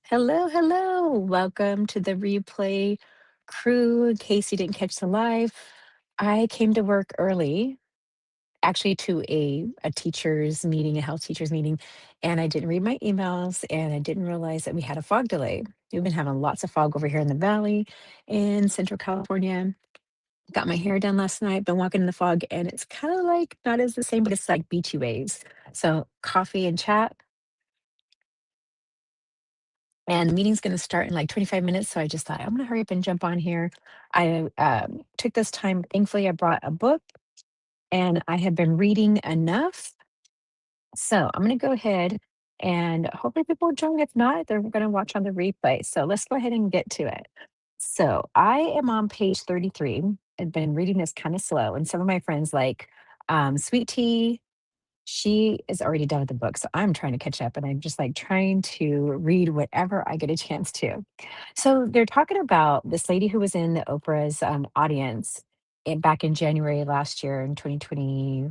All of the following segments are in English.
Hello, hello. Welcome to the replay crew. In case you didn't catch the live, I came to work early, actually to a teacher's meeting, a health teacher's meeting, and I didn't read my emails and I didn't realize that we had a fog delay. We've been having lots of fog over here in the valley in Central California. Got my hair done last night, been walking in the fog, and it's kind of like not as the same, but it's like beachy waves. So coffee and chat. And the meeting's going to start in like 25 minutes. So I just thought, I'm going to hurry up and jump on here. I took this time. Thankfully, I brought a book and I have been reading enough. So I'm going to go ahead and hopefully people will join. If not, they're going to watch on the replay. So let's go ahead and get to it. So I am on page 33. I've been reading this kind of slow. And some of my friends, like Sweet Tea, she is already done with the book. So I'm trying to catch up and I'm just like trying to read whatever I get a chance to. So they're talking about this lady who was in the Oprah's audience back in January last year in 2020.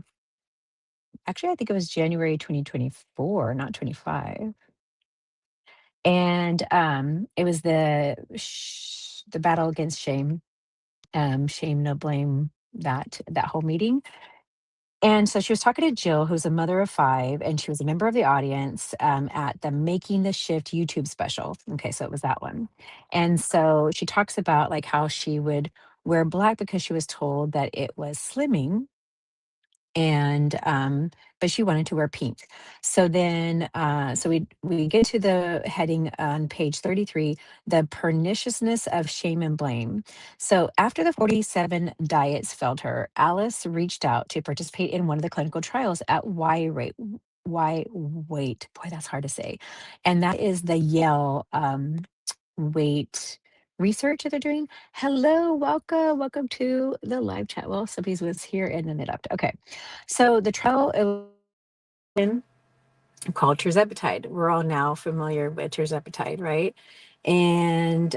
Actually, I think it was January 2024, not 25. And it was the battle against shame, shame, no blame, that whole meeting. And so she was talking to Jill, who's a mother of five, and she was a member of the audience at the Making the Shift YouTube special. Okay, so it was that one. And so she talks about like how she would wear black because she was told that it was slimming, and but she wanted to wear pink. So then so we get to the heading on page 33, the perniciousness of shame and blame. So after the 47 diets failed her, Alice reached out to participate in one of the clinical trials at y wait, boy, that's hard to say, and that is the Yale weight research that they're doing. Hello, welcome to the live chat. Well, somebody was here and then it upped. Okay, so the trial is called tirzepatide. We're all now familiar with tirzepatide, right? And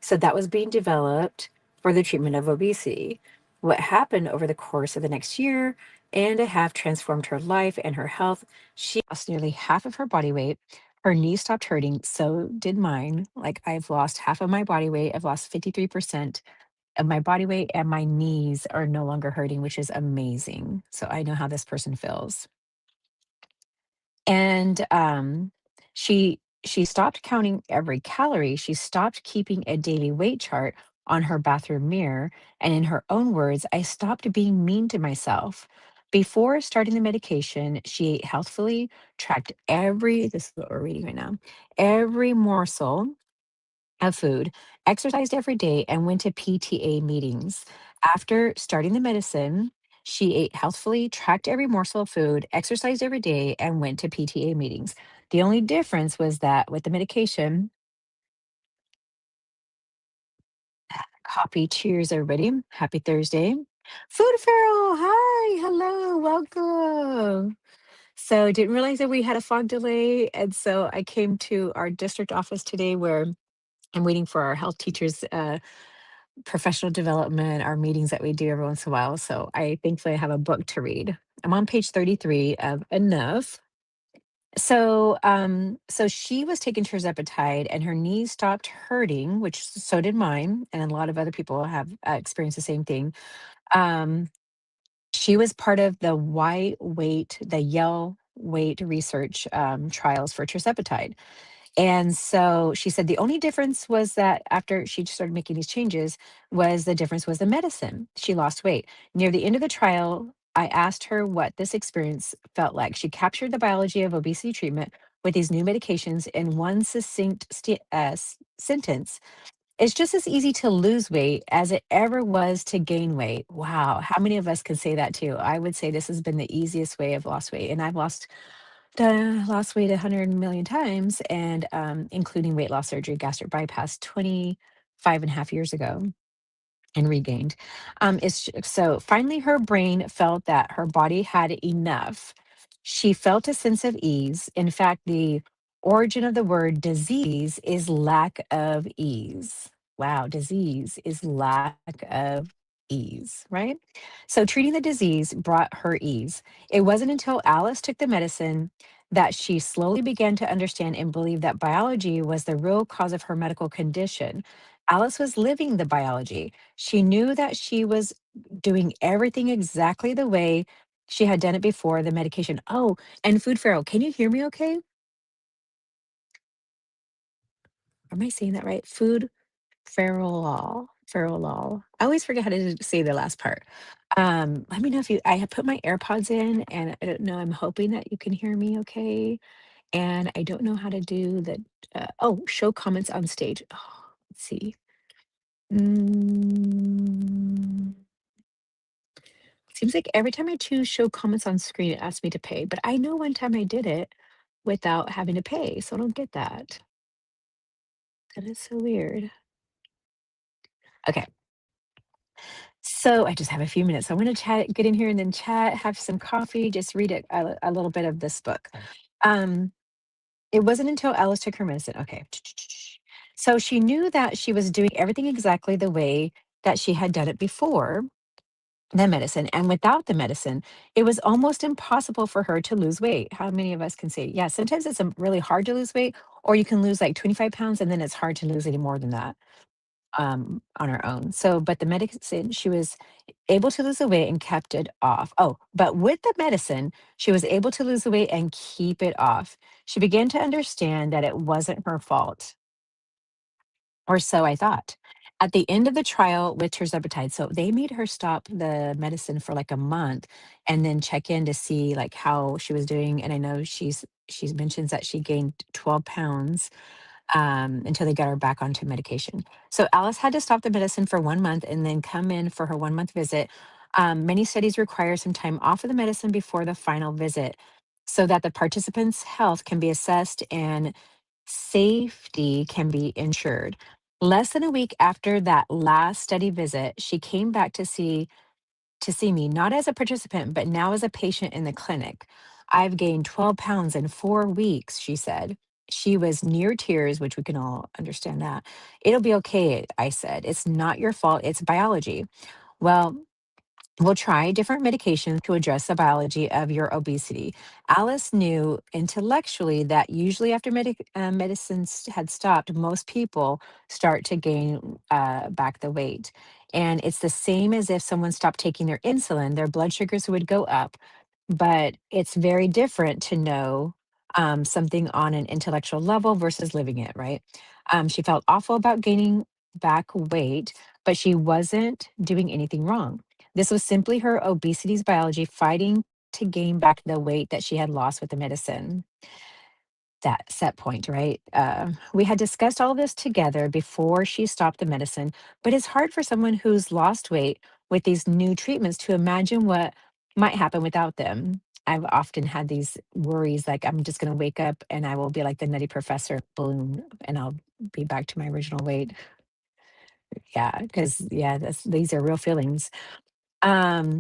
so that was being developed for the treatment of obesity. What happened over the course of the next year and a half transformed her life and her health. She lost nearly half of her body weight. Her knees stopped hurting. So did mine. Like I've lost half of my body weight. I've lost 53% of my body weight, and my knees are no longer hurting, which is amazing. So I know how this person feels. And she stopped counting every calorie. She stopped keeping a daily weight chart on her bathroom mirror. And in her own words, I stopped being mean to myself. Before starting the medication, she ate healthfully, tracked this is what we're reading right now, every morsel of food, exercised every day, and went to PTA meetings. After starting the medicine, she ate healthfully, tracked every morsel of food, exercised every day, and went to PTA meetings. The only difference was that with the medication, copy, cheers, everybody. Happy Thursday. Food Pharaoh, hi, hello, welcome. So, didn't realize that we had a fog delay. And so I came to our district office today where I'm waiting for our health teachers professional development, our meetings that we do every once in a while. So I thankfully have a book to read. I'm on page 33 of Enough. So she was taking tirzepatide and her knees stopped hurting, which so did mine, and a lot of other people have experienced the same thing. Um, she was part of the Yale weight research trials for tirzepatide. And so she said the only difference was that after she started making these changes was the difference was the medicine. She lost weight. Near the end of the trial, I asked her what this experience felt like. She captured the biology of obesity treatment with these new medications in one succinct sentence. It's just as easy to lose weight as it ever was to gain weight. Wow. How many of us can say that too? I would say this has been the easiest way I've lost weight. And I've lost weight 100 million times, and including weight loss surgery, gastric bypass 25 and a half years ago, and regained. So finally, her brain felt that her body had enough. She felt a sense of ease. In fact, the origin of the word disease is lack of ease. Wow, disease is lack of ease, right? So treating the disease brought her ease. It wasn't until Alice took the medicine that she slowly began to understand and believe that biology was the real cause of her medical condition. Alice was living the biology. She knew that she was doing everything exactly the way she had done it before the medication. Oh, and food Pharaoh, can you hear me okay? Am I saying that right? Food Farrell, Farrell. I always forget how to say the last part. Let me know if you. I have put my AirPods in, and I don't know. I'm hoping that you can hear me okay. And I don't know how to do the. Oh, show comments on stage. Oh, let's see. Mm, seems like every time I choose show comments on screen, it asks me to pay. But I know one time I did it without having to pay, so I don't get that. That is so weird. Okay. So I just have a few minutes. So I want to chat, get in here and then chat, have some coffee, just read a little bit of this book. Um, it wasn't until Alice took her medicine. Okay. So she knew that she was doing everything exactly the way that she had done it before the medicine. And without the medicine, it was almost impossible for her to lose weight. How many of us can say, yeah, sometimes it's really hard to lose weight, or you can lose like 25 pounds and then it's hard to lose any more than that on her own. So, but the medicine, she was able to lose the weight and kept it off. Oh, but with the medicine, she was able to lose the weight and keep it off. She began to understand that it wasn't her fault, or so I thought. At the end of the trial with tirzepatide, so they made her stop the medicine for like a month and then check in to see like how she was doing. And I know she's mentions that she gained 12 pounds until they got her back onto medication. So Alice had to stop the medicine for 1 month and then come in for her 1 month visit. Many studies require some time off of the medicine before the final visit so that the participant's health can be assessed and safety can be ensured. Less than a week after that last study visit, she came back to see me, not as a participant, but now as a patient in the clinic. I've gained 12 pounds in 4 weeks, she said. She was near tears, which we can all understand that. It'll be okay, I said. It's not your fault. It's biology. Well, we'll try different medications to address the biology of your obesity. Alice knew intellectually that usually after medicines had stopped, most people start to gain back the weight. And it's the same as if someone stopped taking their insulin, their blood sugars would go up. But it's very different to know something on an intellectual level versus living it, right? She felt awful about gaining back weight, but she wasn't doing anything wrong. This was simply her obesity's biology fighting to gain back the weight that she had lost with the medicine. That set point, right? We had discussed all this together before she stopped the medicine, but it's hard for someone who's lost weight with these new treatments to imagine what might happen without them. I've often had these worries like I'm just going to wake up and I will be like the nutty professor, boom, and I'll be back to my original weight. Yeah, because yeah, these are real feelings. Um,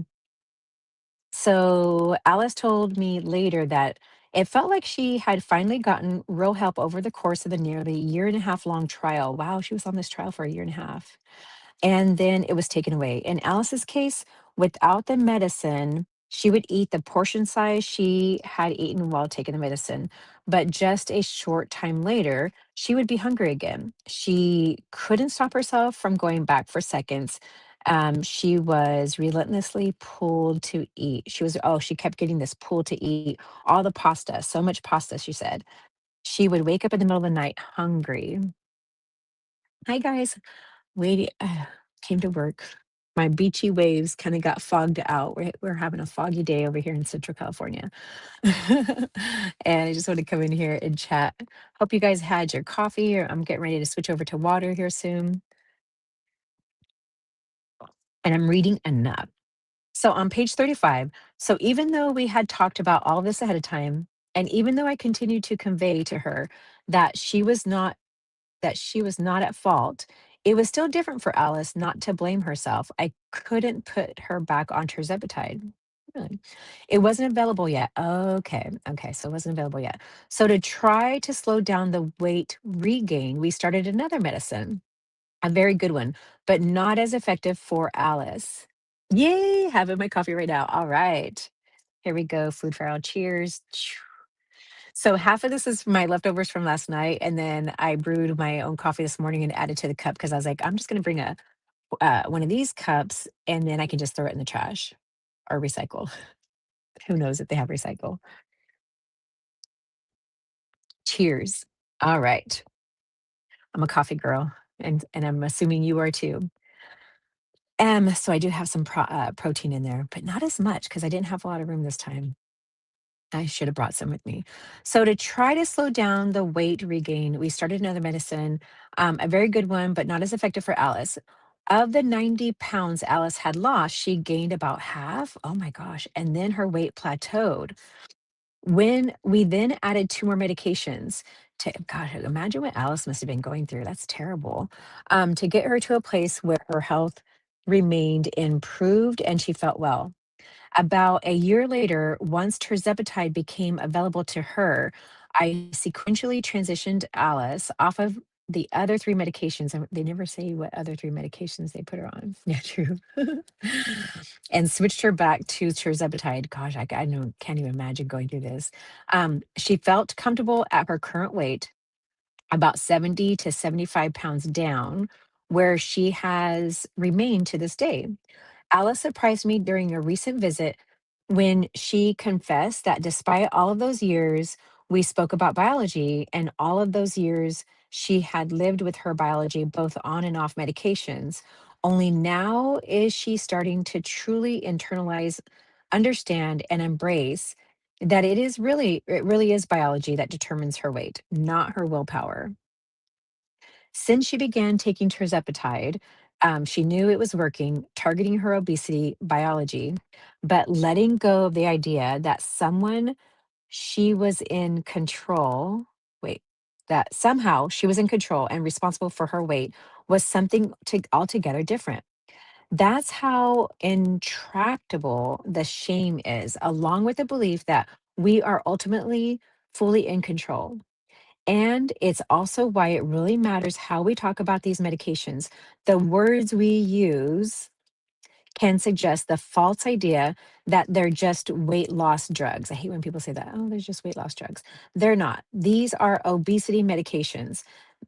So Alice told me later that it felt like she had finally gotten real help over the course of the nearly year and a half long trial. Wow, she was on this trial for a year and a half. And then it was taken away. In Alice's case, without the medicine, she would eat the portion size she had eaten while taking the medicine. But just a short time later, she would be hungry again. She couldn't stop herself from going back for seconds. She was relentlessly pulled to eat. She kept getting this pull to eat all the pasta, so much pasta, she said. She would wake up in the middle of the night hungry. Hi, guys. Waiting came to work. My beachy waves kinda got fogged out. We're having a foggy day over here in Central California. And I just wanna come in here and chat. Hope you guys had your coffee, or I'm getting ready to switch over to water here soon, and I'm reading enough. So on page 35, so even though we had talked about all this ahead of time, and even though I continued to convey to her that she was not at fault. It was still different for Alice not to blame herself. I couldn't put her back on tirzepatide. Really? It wasn't available yet. Okay. Okay. So it wasn't available yet. So to try to slow down the weight regain, we started another medicine, a very good one, but not as effective for Alice. Yay. Having my coffee right now. All right. Here we go. Food for all. Cheers. So half of this is my leftovers from last night, and then I brewed my own coffee this morning and added to the cup because I was like, I'm just going to bring a one of these cups, and then I can just throw it in the trash or recycle. Who knows if they have recycle? Cheers. All right. I'm a coffee girl, and I'm assuming you are too. So I do have some protein in there, but not as much because I didn't have a lot of room this time. I should have brought some with me. So to try to slow down the weight regain, we started another medicine, a very good one, but not as effective for Alice. Of the 90 pounds Alice had lost, she gained about half. Oh my gosh. And then her weight plateaued. When we then added 2 more medications to God, imagine what Alice must have been going through. That's terrible. To get her to a place where her health remained improved and she felt well. About a year later, once tirzepatide became available to her, I sequentially transitioned Alice off of the other 3 medications, and they never say what other 3 medications they put her on. Yeah, true. And switched her back to tirzepatide. Gosh, I know, can't even imagine going through this. She felt comfortable at her current weight, about 70 to 75 pounds down, where she has remained to this day. Alice surprised me during a recent visit when she confessed that despite all of those years we spoke about biology and all of those years she had lived with her biology both on and off medications, only now is she starting to truly internalize, understand, and embrace that it really is biology that determines her weight, not her willpower. Since she began taking tirzepatide, she knew it was working, targeting her obesity biology, but letting go of the idea that she was in control, wait, that somehow she was in control and responsible for her weight was something altogether different. That's how intractable the shame is, along with the belief that we are ultimately fully in control. And it's also why it really matters how we talk about these medications. The words we use can suggest the false idea that they're just weight loss drugs. I hate when people say that. Oh, there's just weight loss drugs. They're not. These are obesity medications.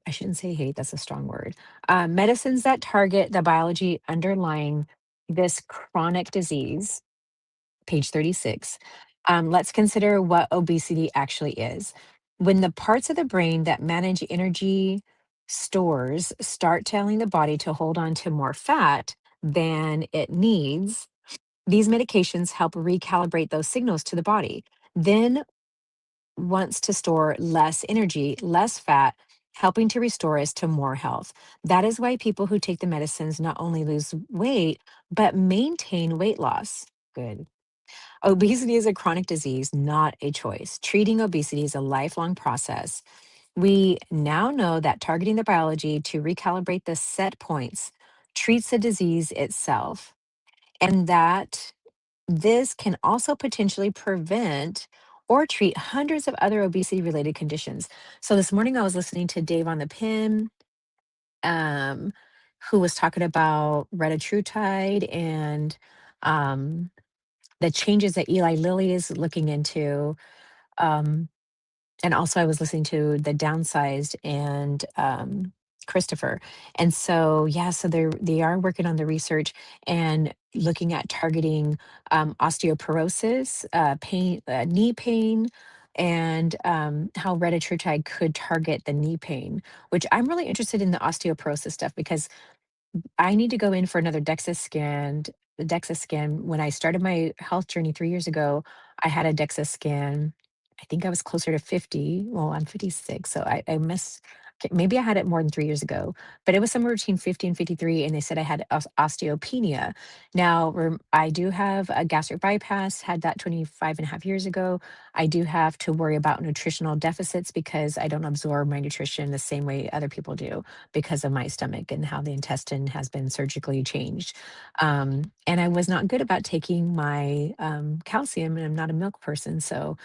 I shouldn't say hate, that's a strong word. Medicines that target the biology underlying this chronic disease, page 36. Let's consider what obesity actually is. When the parts of the brain that manage energy stores start telling the body to hold on to more fat than it needs, these medications help recalibrate those signals to the body. Then wants to store less energy, less fat, helping to restore us to more health. That is why people who take the medicines not only lose weight, but maintain weight loss. Good. Obesity is a chronic disease, not a choice. Treating obesity is a lifelong process. We now know that targeting the biology to recalibrate the set points treats the disease itself, and that this can also potentially prevent or treat hundreds of other obesity related conditions. So this morning I was listening to Dave on the Pin, um, who was talking about retatrutide and um, the changes that Eli Lilly is looking into. Um, and also, I was listening to the Downsized and Christopher. And so, yeah, so they are working on the research and looking at targeting osteoporosis, knee pain, and how retatrutide could target the knee pain. Which I'm really interested in the osteoporosis stuff because I need to go in for another DEXA scan. When I started my health journey 3 years ago, I had a DEXA scan. I think I was closer to 50. Well, I'm 56, so I miss maybe I had it more than 3 years ago, but it was somewhere between 50 and 53, and they said I had osteopenia. Now, I do have a gastric bypass, had that 25 and a half years ago. I do have to worry about nutritional deficits because I don't absorb my nutrition the same way other people do because of my stomach and how the intestine has been surgically changed. And I was not good about taking my calcium, and I'm not a milk person. So,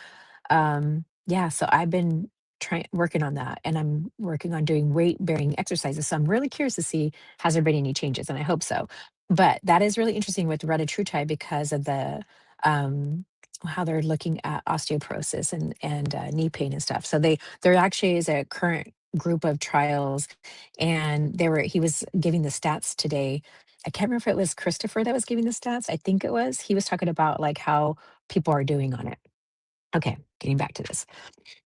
yeah, so I've been trying working on that, and I'm working on doing weight bearing exercises. So I'm really curious to see has there been any changes, and I hope so. But that is really interesting with retatrutide because of the um, how they're looking at osteoporosis and knee pain and stuff. So there actually is a current group of trials, and he was giving the stats today. I can't remember if it was Christopher that was giving the stats. I think it was. He was talking about like how people are doing on it. Okay, getting back to this.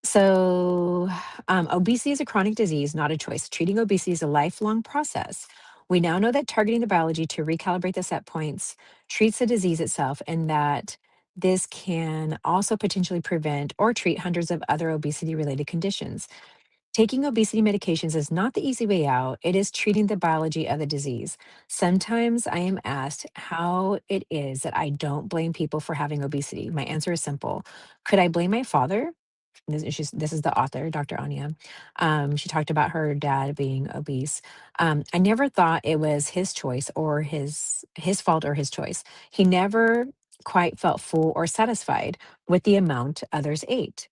So, obesity is a chronic disease, not a choice. Treating obesity is a lifelong process. We now know that targeting the biology to recalibrate the set points treats the disease itself, and that this can also potentially prevent or treat hundreds of other obesity related conditions. Taking obesity medications is not the easy way out. It is treating the biology of the disease. Sometimes I am asked how it is that I don't blame people for having obesity. My answer is simple. Could I blame my father? This is the author, Dr. Anya. She talked about her dad being obese. I never thought it was his choice or his fault or his choice. He never quite felt full or satisfied with the amount others ate.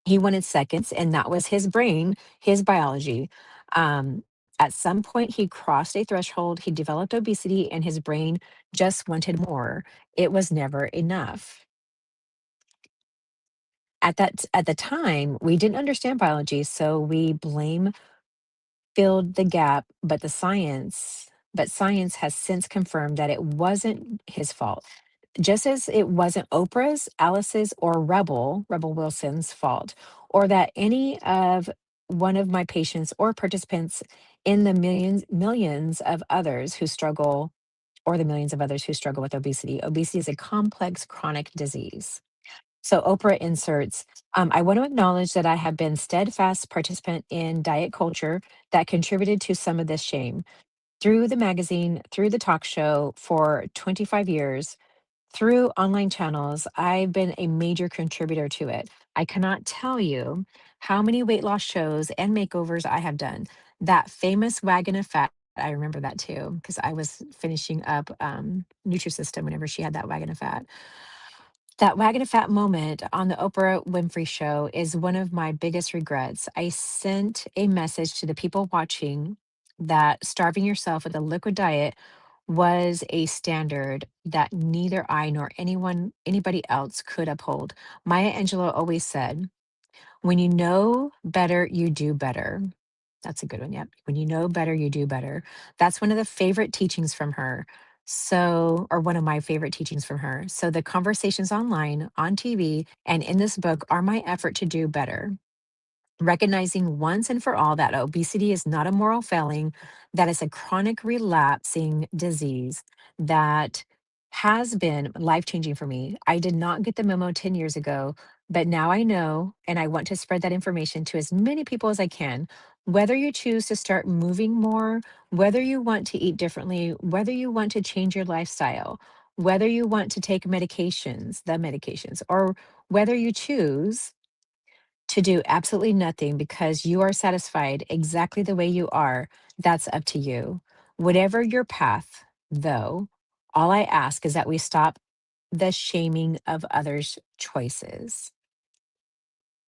He wanted seconds, and that was his brain, his biology. Um, at some point, he crossed a threshold. He developed obesity, and his brain just wanted more. It was never enough. At the time, we didn't understand biology, so we blame filled the gap, but science has since confirmed that it wasn't his fault. Just as it wasn't Oprah's, Alice's, or Rebel Wilson's fault, or that any of one of my patients or participants in the millions of others who struggle, or the millions of others who struggle with obesity. Obesity is a complex chronic disease. So Oprah inserts, I want to acknowledge that I have been steadfast participant in diet culture that contributed to some of this shame. Through the magazine, through the talk show for 25 years, through online channels, I've been a major contributor to it. I cannot tell you how many weight loss shows and makeovers I have done. That famous wagon of fat, I remember that too, because I was finishing up Nutrisystem whenever she had that wagon of fat. That wagon of fat moment on the Oprah Winfrey show is one of my biggest regrets. I sent a message to the people watching that starving yourself with a liquid diet was a standard that neither I nor anybody else could uphold. Maya Angelou always said, "When you know better, you do better." That's a good one. Yep. When you know better, you do better. That's one of the favorite teachings from her. So, or one of my favorite teachings from her. So, the conversations online, on TV, and in this book are my effort to do better, recognizing once and for all that obesity is not a moral failing, that it's a chronic relapsing disease that has been life changing for me. I did not get the memo 10 years ago, but now I know, and I want to spread that information to as many people as I can. Whether you choose to start moving more, whether you want to eat differently, whether you want to change your lifestyle, whether you want to take medications, or whether you choose to do absolutely nothing because you are satisfied exactly the way you are, that's up to you. Whatever your path, though, all I ask is that we stop the shaming of others' choices.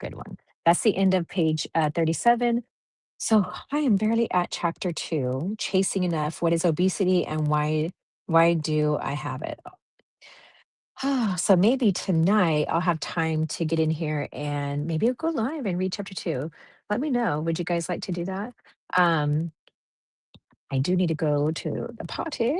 Good one. That's the end of page 37. So I am barely at chapter 2, chasing enough. What is obesity and why do I have it? So maybe tonight I'll have time to get in here and maybe I'll go live and read chapter 2. Let me know. Would you guys like to do that? Um, I do need to go to the potty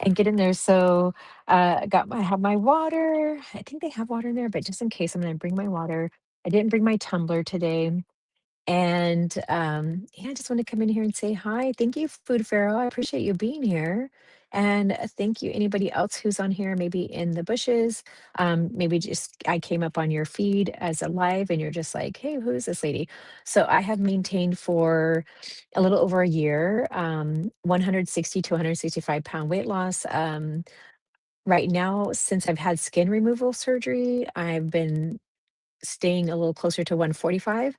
and get in there. So I have my water. I think they have water in there, but just in case, I'm gonna bring my water. I didn't bring my tumbler today. And yeah, I just want to come in here and say hi. Thank you, Food Pharaoh. I appreciate you being here. And thank you, anybody else who's on here, maybe in the bushes. Maybe just I came up on your feed as a live and you're just like, hey, who is this lady? So I have maintained for a little over a year, 160 to 165-pound weight loss. Right now, since I've had skin removal surgery, I've been staying a little closer to 145.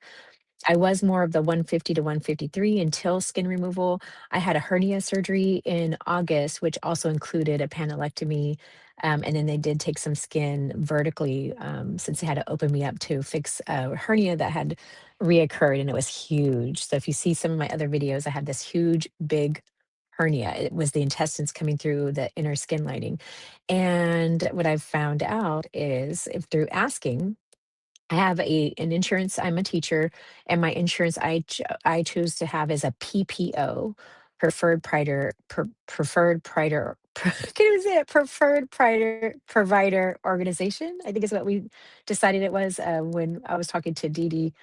I was more of the 150 to 153 until skin removal. I had a hernia surgery in August, which also included a panelectomy. And then they did take some skin vertically since they had to open me up to fix a hernia that had reoccurred, and it was huge. So if you see some of my other videos, I had this huge, big hernia. It was the intestines coming through the inner skin lining. And what I've found out is if through asking, I have an insurance. I'm a teacher, and my insurance I choose to have is a PPO, preferred provider. Can you say it? Preferred provider organization. I think is what we decided it was when I was talking to Dee Dee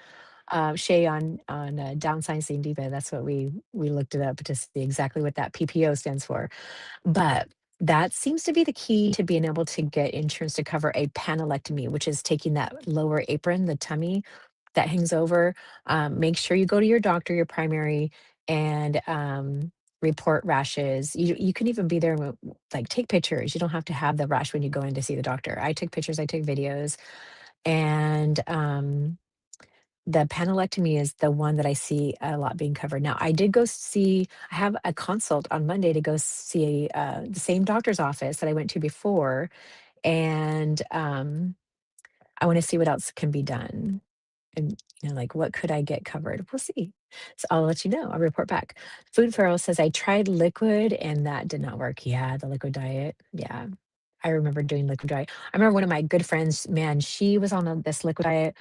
Shay on Downsizing Diva. That's what we looked it up to see exactly what that PPO stands for. But that seems to be the key to being able to get insurance to cover a panelectomy, which is taking that lower apron, the tummy that hangs over. Make sure you go to your doctor, your primary, and report rashes. You can even be there and like take pictures. You don't have to have the rash when you go in to see the doctor. I took pictures, I took videos, and the panelectomy is the one that I see a lot being covered. Now, I did go see I have a consult on Monday to go see, the same doctor's office that I went to before, and, I wanna see what else can be done, and, like, what could I get covered? We'll see. So, I'll let you know, I'll report back. Food Pharaoh says, "I tried liquid, and that did not work." Yeah, the liquid diet. Yeah. I remember doing liquid diet. I remember one of my good friends, man, she was on this liquid diet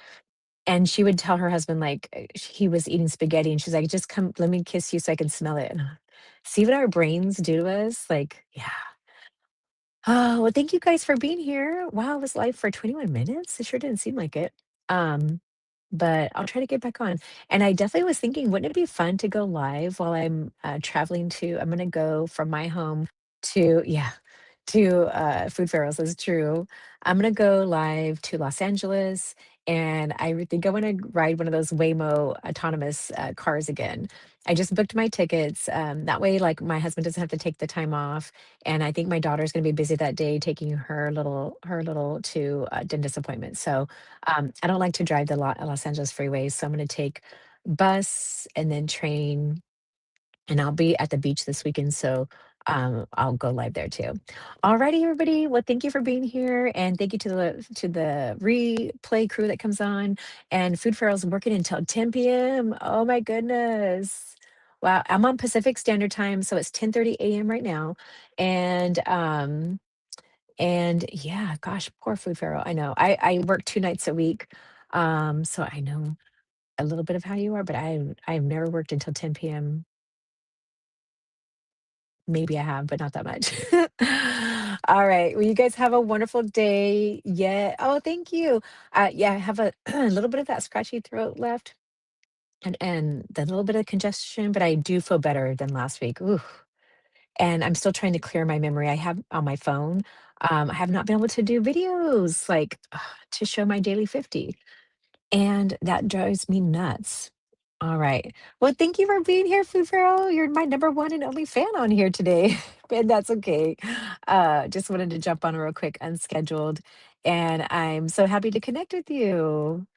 and she would tell her husband, like, he was eating spaghetti, and she's like, "Just come, let me kiss you so I can smell it." And see what our brains do to us? Like, yeah. Oh, well, thank you guys for being here. Wow, I was live for 21 minutes. It sure didn't seem like it. Um, but I'll try to get back on. And I definitely was thinking, wouldn't it be fun to go live while I'm traveling to? I'm gonna go from my home to yeah, to Food Pharaohs is true. I'm gonna go live to Los Angeles, and think I want to ride one of those Waymo autonomous cars again. I just booked my tickets. That way, like my husband doesn't have to take the time off, and I think my daughter's going to be busy that day taking her little to a dentist appointment. So I don't like to drive the Los Angeles freeways, so I'm going to take bus and then train, and I'll be at the beach this weekend, so I'll go live there too. Alrighty, everybody. Well, thank you for being here, and thank you to the replay crew that comes on. And Food Feral's working until 10 p.m. Oh my goodness. Wow, I'm on Pacific Standard Time, so it's 10:30 a.m. right now. And yeah, gosh, poor Food Feral. I know. I work 2 nights a week. So I know a little bit of how you are, but I've never worked until 10 p.m. Maybe I have, but not that much. All right. Well, you guys have a wonderful day. Yeah. Oh, thank you. Yeah, I have a a little bit of that scratchy throat left and the little bit of congestion, but I do feel better than last week. Ooh. And I'm still trying to clear my memory. I have on my phone. I have not been able to do videos like to show my daily 50. And that drives me nuts. All right. Well, thank you for being here, Food Pharaoh. You're my number one and only fan on here today. And that's okay. Just wanted to jump on real quick, unscheduled. And I'm so happy to connect with you.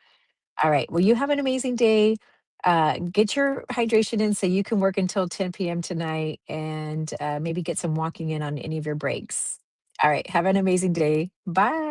All right. Well, you have an amazing day. Get your hydration in so you can work until 10 p.m. tonight and maybe get some walking in on any of your breaks. All right. Have an amazing day. Bye.